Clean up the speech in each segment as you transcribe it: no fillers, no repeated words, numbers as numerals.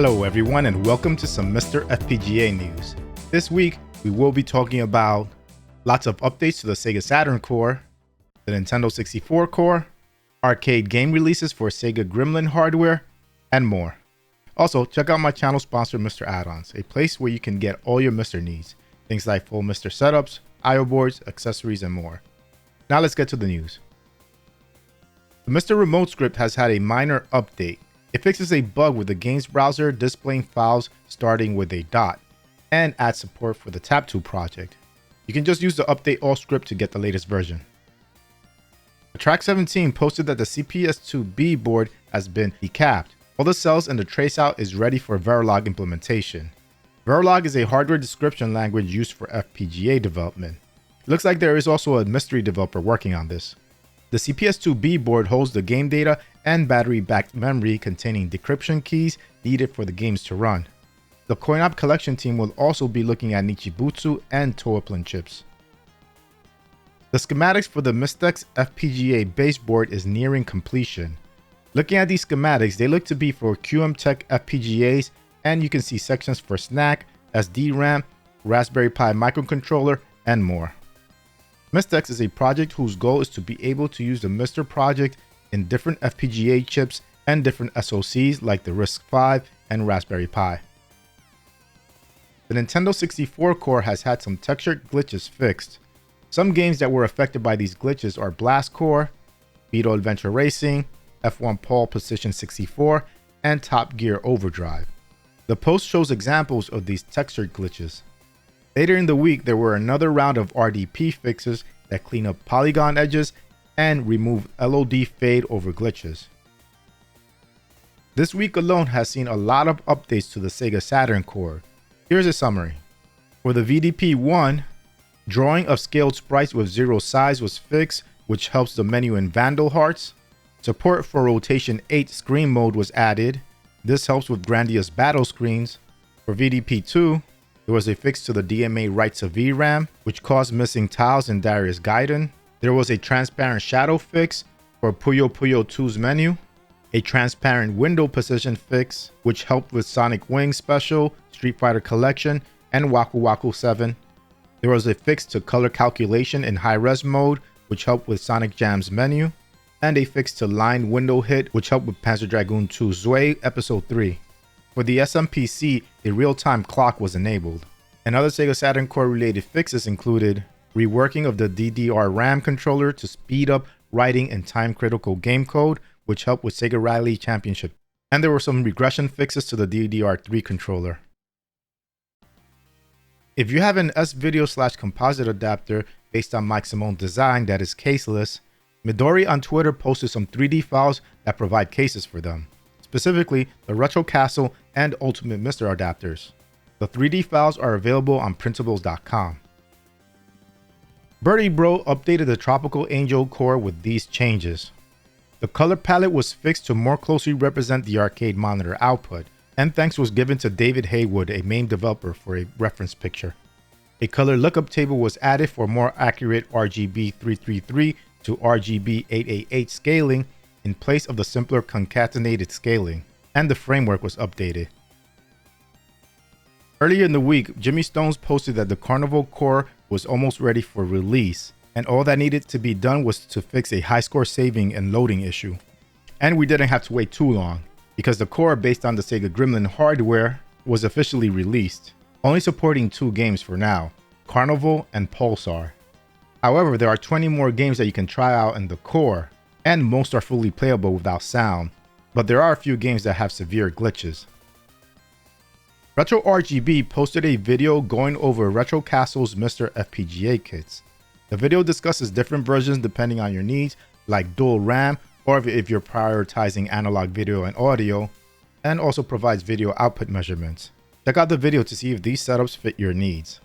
Hello everyone and welcome to some MiSTer FPGA news. This week we will be talking about lots of updates to the Sega Saturn core, the Nintendo 64 core, arcade game releases for Sega Gremlin hardware, and more. Also, check out my channel sponsor MiSTer Add-ons, a place where you can get all your MiSTer needs, things like full MiSTer setups, I/O boards, accessories, and more. Now let's get to the news. The MiSTer remote script has had a minor update. It fixes a bug with the games browser displaying files starting with a dot, and adds support for the Tab2 project. You can just use the update all script to get the latest version. Track 17 posted that the CPS2 board has been decapped. All the cells and the traceout is ready for Verilog implementation. Verilog is a hardware description language used for FPGA development. It looks like there is also a mystery developer working on this. The CPS2 board holds the game data and battery-backed memory containing decryption keys needed for the games to run. The CoinOp collection team will also be looking at Nichibutsu and Toaplin chips. The schematics for the MiSTex FPGA baseboard is nearing completion. Looking at these schematics, they look to be for QM-Tech FPGAs, and you can see sections for SNAC, SD-RAM, Raspberry Pi microcontroller, and more. MiSTex is a project whose goal is to be able to use the MiSTer project in different FPGA chips and different SoCs like the RISC-V and Raspberry Pi. The Nintendo 64 core has had some texture glitches fixed. Some games that were affected by these glitches are Blast Core, Beetle Adventure Racing, F1 Pole Position 64, and Top Gear Overdrive. The post shows examples of these texture glitches. Later in the week, there were another round of RDP fixes that clean up polygon edges and remove LOD fade over glitches. This week alone has seen a lot of updates to the Sega Saturn core. Here's a summary. For the VDP-1, drawing of scaled sprites with zero size was fixed, which helps the menu in Vandal Hearts. Support for Rotation 8 screen mode was added. This helps with grandiose battle screens. For VDP-2, there was a fix to the DMA writes of VRAM, which caused missing tiles in Darius Gaiden. There was a transparent shadow fix for Puyo Puyo 2's menu. A transparent window position fix, which helped with Sonic Wings Special, Street Fighter Collection, and Waku Waku 7. There was a fix to color calculation in high-res mode, which helped with Sonic Jam's menu. And a fix to line window hit, which helped with Panzer Dragoon 2 Zwei Episode 3. For the SMPC, a real-time clock was enabled. And other Sega Saturn core related fixes included reworking of the DDR RAM controller to speed up writing and time-critical game code, which helped with Sega Rally Championship. And there were some regression fixes to the DDR3 controller. If you have an S-Video/composite adapter based on Mike Simone design that is caseless, Midori on Twitter posted some 3D files that provide cases for them. Specifically, the RetroCastle and Ultimate MiSTer adapters. The 3D files are available on printables.com. Birdie Bro updated the Tropical Angel core with these changes. The color palette was fixed to more closely represent the arcade monitor output, and thanks was given to David Haywood, a MAME developer, for a reference picture. A color lookup table was added for more accurate RGB 333 to RGB 888 scaling in place of the simpler concatenated scaling, and the framework was updated. Earlier in the week, Jimmy Stones posted that the Carnival core was almost ready for release, and all that needed to be done was to fix a high score saving and loading issue. And we didn't have to wait too long, because the core based on the Sega Gremlin hardware was officially released, only supporting 2 games for now, Carnival and Pulsar. However, there are 20 more games that you can try out in the core, and most are fully playable without sound, but there are a few games that have severe glitches. RetroRGB posted a video going over RetroCastle's MiSTer FPGA kits. The video discusses different versions depending on your needs, like dual RAM, or if you're prioritizing analog video and audio, and also provides video output measurements. Check out the video to see if these setups fit your needs.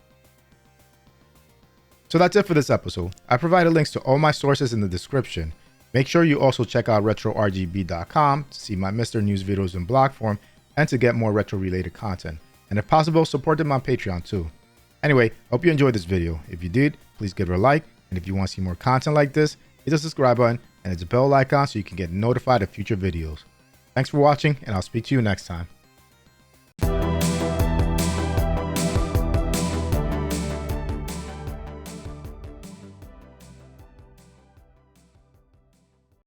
So that's it for this episode. I provided links to all my sources in the description. Make sure you also check out RetroRGB.com to see my MiSTer news videos in blog form and to get more retro related content. And if possible, support them on Patreon too. Anyway, hope you enjoyed this video. If you did, please give it a like. And if you want to see more content like this, hit the subscribe button and hit the bell icon so you can get notified of future videos. Thanks for watching, and I'll speak to you next time.